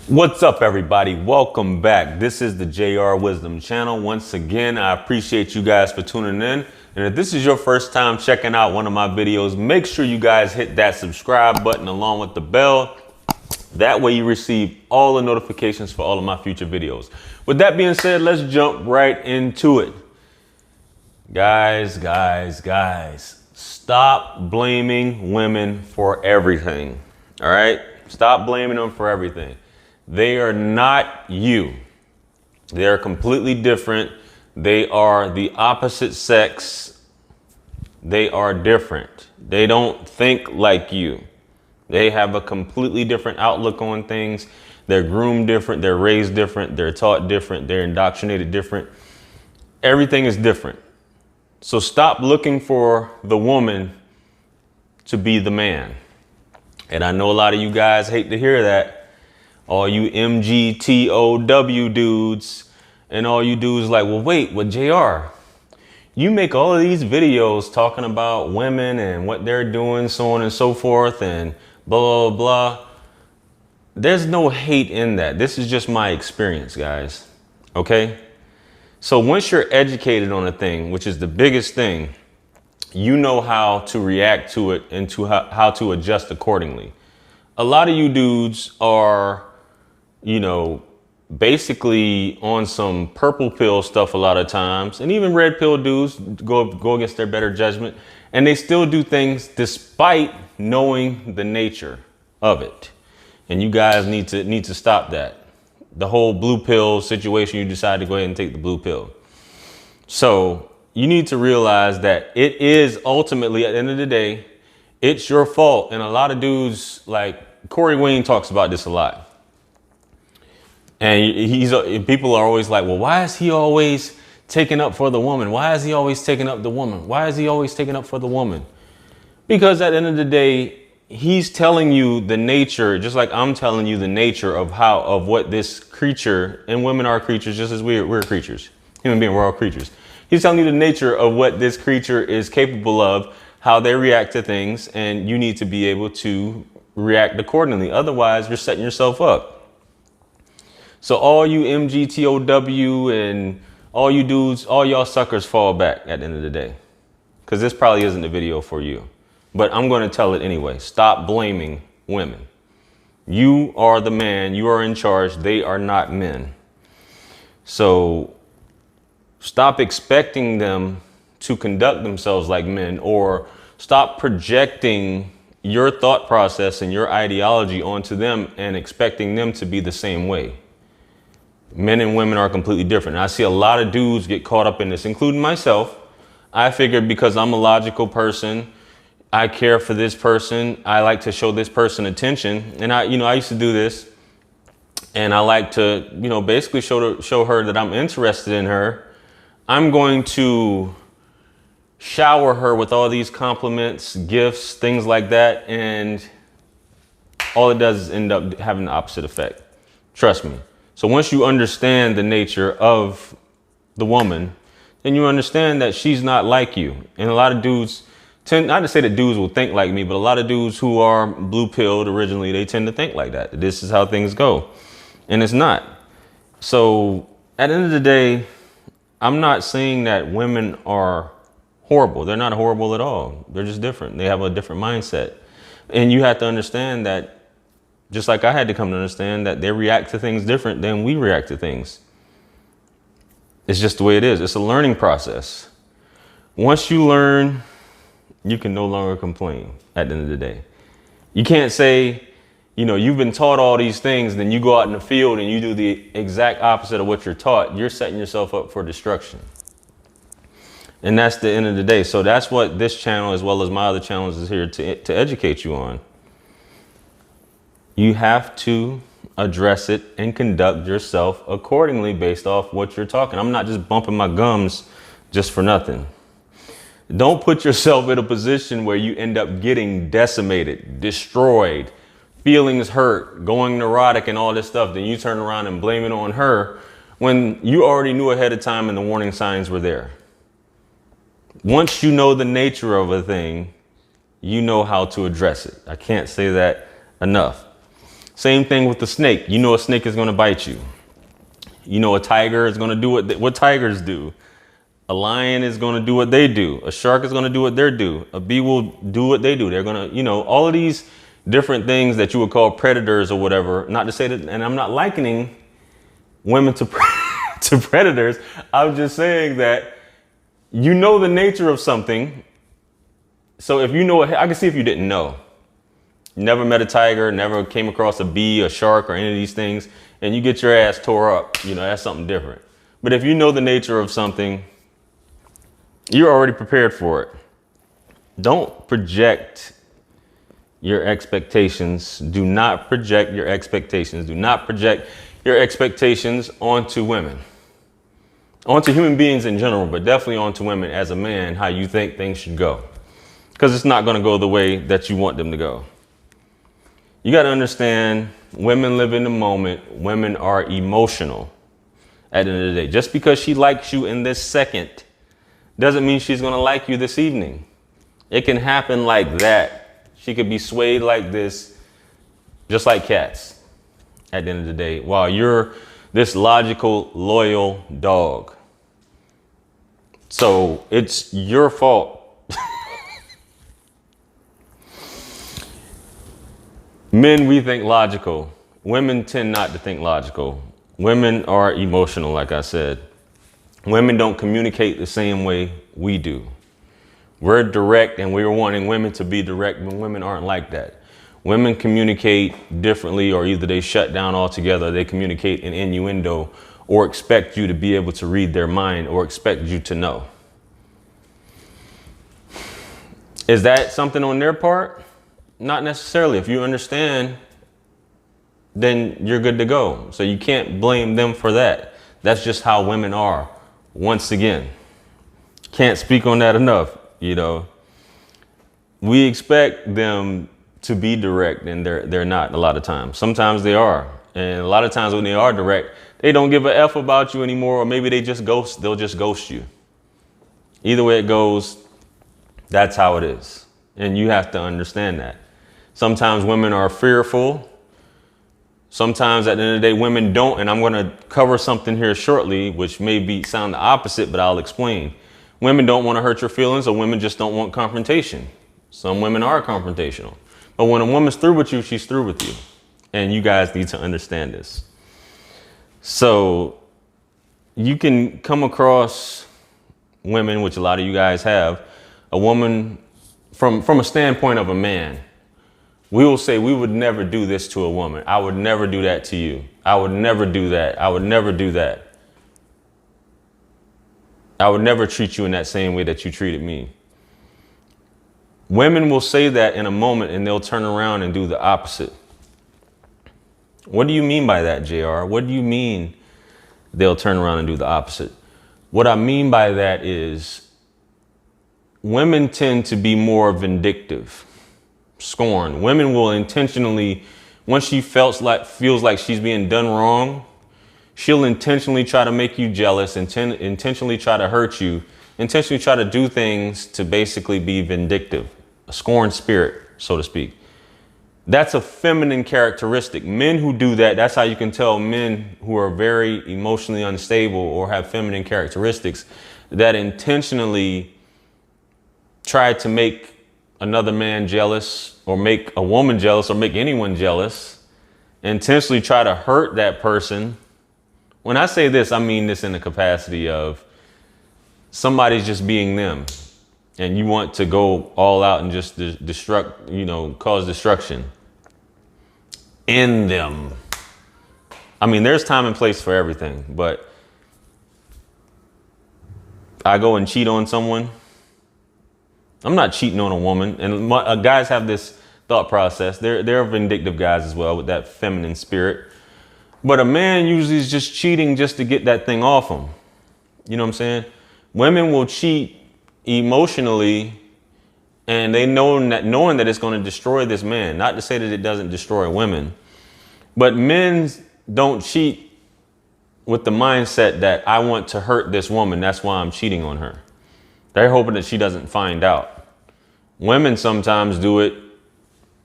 What's up, everybody? Welcome back. This is the JR Wisdom channel. Once again, I appreciate you guys for tuning in. And if this is your first time checking out one of my videos, make sure you guys hit that subscribe button along with the bell. That way you receive all the notifications for all of my future videos. With that being said, let's jump right into it. Guys, stop blaming women for everything. All right? Stop blaming them for everything. They are not you. They are completely different. They are the opposite sex. They are different. They don't think like you. They have a completely different outlook on things. They're groomed different. They're raised different. They're taught different. They're indoctrinated different. Everything is different. So stop looking for the woman to be the man. And I know a lot of you guys hate to hear that. All you MGTOW dudes and all you dudes like, well, wait, what JR? You make all of these videos talking about women and what they're doing, so on and so forth, and blah, blah, blah. There's no hate in that. This is just my experience, guys. Okay? So once you're educated on a thing, which is the biggest thing, you know how to react to it and to how to adjust accordingly. A lot of you dudes are, basically on some purple pill stuff a lot of times, and even red pill dudes go against their better judgment, and they still do things despite knowing the nature of it. And you guys need to stop that. The whole blue pill situation, you decide to go ahead and take the blue pill. So you need to realize that it is ultimately, at the end of the day, it's your fault. And a lot of dudes, like Corey Wayne talks about this a lot. And people are always like, well, why is he always taking up for the woman? Why is he always taking up the woman? Why is he always taking up for the woman? Because at the end of the day, he's telling you the nature, just like I'm telling you the nature of what this creature, and women are creatures just as we're creatures. Human beings, we're all creatures. He's telling you the nature of what this creature is capable of, how they react to things, and you need to be able to react accordingly. Otherwise, you're setting yourself up. So all you MGTOW and all you dudes, all y'all suckers fall back at the end of the day. Because this probably isn't the video for you. But I'm going to tell it anyway. Stop blaming women. You are the man. You are in charge. They are not men. So stop expecting them to conduct themselves like men, or stop projecting your thought process and your ideology onto them and expecting them to be the same way. Men and women are completely different. And I see a lot of dudes get caught up in this, including myself. I figured because I'm a logical person, I care for this person, I like to show this person attention. And I used to do this, and I like to, basically show her that I'm interested in her. I'm going to shower her with all these compliments, gifts, things like that. And all it does is end up having the opposite effect. Trust me. So once you understand the nature of the woman, then you understand that she's not like you. And a lot of dudes tend, not to say that dudes will think like me, but a lot of dudes who are blue pilled originally, they tend to think like that. This is how things go. And it's not. So at the end of the day, I'm not saying that women are horrible. They're not horrible at all. They're just different. They have a different mindset. And you have to understand that, just like I had to come to understand that they react to things different than we react to things. It's just the way it is. It's a learning process. Once you learn, you can no longer complain at the end of the day. You can't say, you've been taught all these things, then you go out in the field and you do the exact opposite of what you're taught. You're setting yourself up for destruction. And that's the end of the day. So that's what this channel, as well as my other channels, is here to educate you on. You have to address it and conduct yourself accordingly based off what you're talking. I'm not just bumping my gums just for nothing. Don't put yourself in a position where you end up getting decimated, destroyed, feelings hurt, going neurotic and all this stuff. Then you turn around and blame it on her when you already knew ahead of time and the warning signs were there. Once you know the nature of a thing, you know how to address it. I can't say that enough. Same thing with the snake. You know a snake is going to bite you. You know a tiger is going to do what tigers do. A lion is going to do what they do. A shark is going to do what they do. A bee will do what they do. They're going to, all of these different things that you would call predators or whatever. Not to say that, and I'm not likening women to to predators. I'm just saying that you know the nature of something. So if you know, I can see if you didn't know. Never met a tiger, never came across a bee, a shark, or any of these things, and you get your ass tore up. That's something different. But if you know the nature of something, you're already prepared for it. Don't project your expectations. Do not project your expectations. Do not project your expectations onto women, onto human beings in general, but definitely onto women as a man, how you think things should go. Because it's not going to go the way that you want them to go. You got to understand, women live in the moment. Women are emotional at the end of the day. Just because she likes you in this second doesn't mean she's going to like you this evening. It can happen like that. She could be swayed like this, just like cats at the end of the day, while you're this logical, loyal dog. So it's your fault. Men, we think logical. Women tend not to think logical. Women are emotional, like I said. Women don't communicate the same way we do. We're direct, and we're wanting women to be direct, but women aren't like that. Women communicate differently, or either they shut down altogether, or they communicate in innuendo, or expect you to be able to read their mind, or expect you to know. Is that something on their part? Not necessarily. If you understand, then you're good to go. So you can't blame them for that. That's just how women are. Once again, can't speak on that enough. We expect them to be direct, and they're not a lot of times. Sometimes they are. And a lot of times when they are direct, they don't give a F about you anymore, or maybe they'll just ghost you. Either way it goes, that's how it is. And you have to understand that. Sometimes women are fearful. Sometimes at the end of the day, women don't. And I'm going to cover something here shortly, which may sound the opposite, but I'll explain. Women don't want to hurt your feelings, or women just don't want confrontation. Some women are confrontational. But when a woman's through with you, she's through with you. And you guys need to understand this. So you can come across women, which a lot of you guys have, a woman from a standpoint of a man. We will say, we would never do this to a woman. I would never do that to you. I would never do that. I would never do that. I would never treat you in that same way that you treated me. Women will say that in a moment, and they'll turn around and do the opposite. What do you mean by that, JR? What do you mean they'll turn around and do the opposite? What I mean by that is women tend to be more vindictive. Scorn. Women will intentionally, once she feels like she's being done wrong, she'll intentionally try to make you jealous, intentionally try to hurt you, intentionally try to do things to basically be vindictive, a scorn spirit, so to speak. That's a feminine characteristic. Men who do that, that's how you can tell men who are very emotionally unstable or have feminine characteristics that intentionally try to make another man jealous, or make a woman jealous, or make anyone jealous, intentionally try to hurt that person. When I say this, I mean this in the capacity of somebody's just being them, and you want to go all out and just cause destruction in them. I mean, there's time and place for everything, but I go and cheat on someone. I'm not cheating on a woman. And guys have this thought process. They're vindictive guys as well, with that feminine spirit. But a man usually is just cheating just to get that thing off him. You know what I'm saying? Women will cheat emotionally, and they knowing that it's going to destroy this man. Not to say that it doesn't destroy women, but men don't cheat with the mindset that I want to hurt this woman. That's why I'm cheating on her. They're hoping that she doesn't find out. Women sometimes do it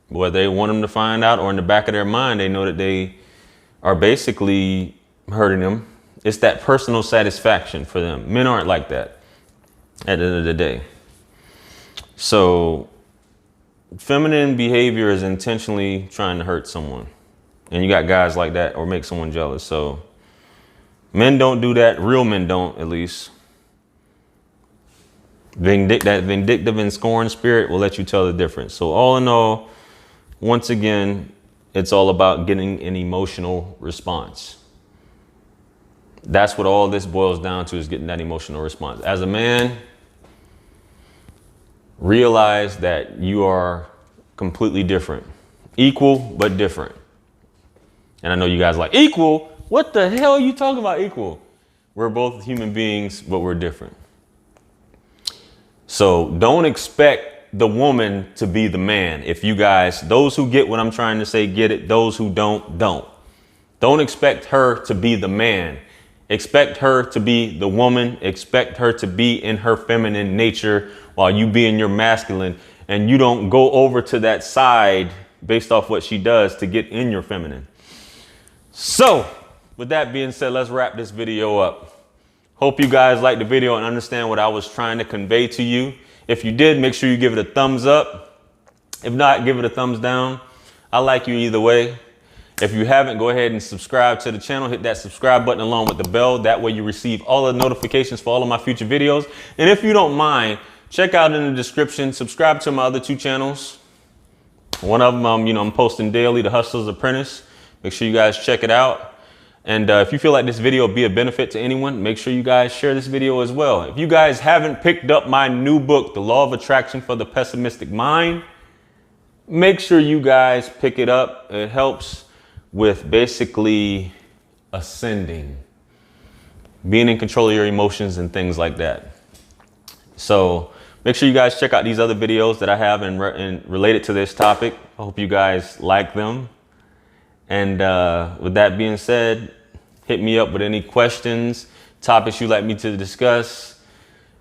Whether they want them to find out or in the back of their mind, they know that they are basically hurting them. It's that personal satisfaction for them. Men aren't like that at the end of the day. So feminine behavior is intentionally trying to hurt someone. And you got guys like that or make someone jealous. So men don't do that. Real men don't, at least. That vindictive and scorn spirit will let you tell the difference. So all in all, once again, it's all about getting an emotional response. That's what all this boils down to, is getting that emotional response. As a man, realize that you are completely different. Equal, but different. And I know you guys are like, equal? What the hell are you talking about equal? We're both human beings, but we're different. So don't expect the woman to be the man. If you guys, those who get what I'm trying to say, get it. Those who don't, don't. Don't expect her to be the man. Expect her to be the woman. Expect her to be in her feminine nature while you be in your masculine. And you don't go over to that side based off what she does to get in your feminine. So with that being said, let's wrap this video up. Hope you guys liked the video and understand what I was trying to convey to you. If you did, make sure you give it a thumbs up. If not, give it a thumbs down. I like you either way. If you haven't, go ahead and subscribe to the channel. Hit that subscribe button along with the bell. That way you receive all the notifications for all of my future videos. And if you don't mind, check out in the description, subscribe to my other 2 channels. One of them, I'm posting daily, The Hustler's Apprentice. Make sure you guys check it out. And if you feel like this video will be a benefit to anyone, make sure you guys share this video as well. If you guys haven't picked up my new book, The Law of Attraction for the Pessimistic Mind, make sure you guys pick it up. It helps with basically ascending, being in control of your emotions and things like that. So make sure you guys check out these other videos that I have and related to this topic. I hope you guys like them. And with that being said, hit me up with any questions, topics you'd like me to discuss,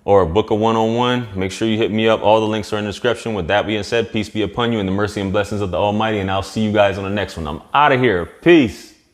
or book a one-on-one. Make sure you hit me up. All the links are in the description. With that being said, peace be upon you and the mercy and blessings of the Almighty. And I'll see you guys on the next one. I'm out of here. Peace.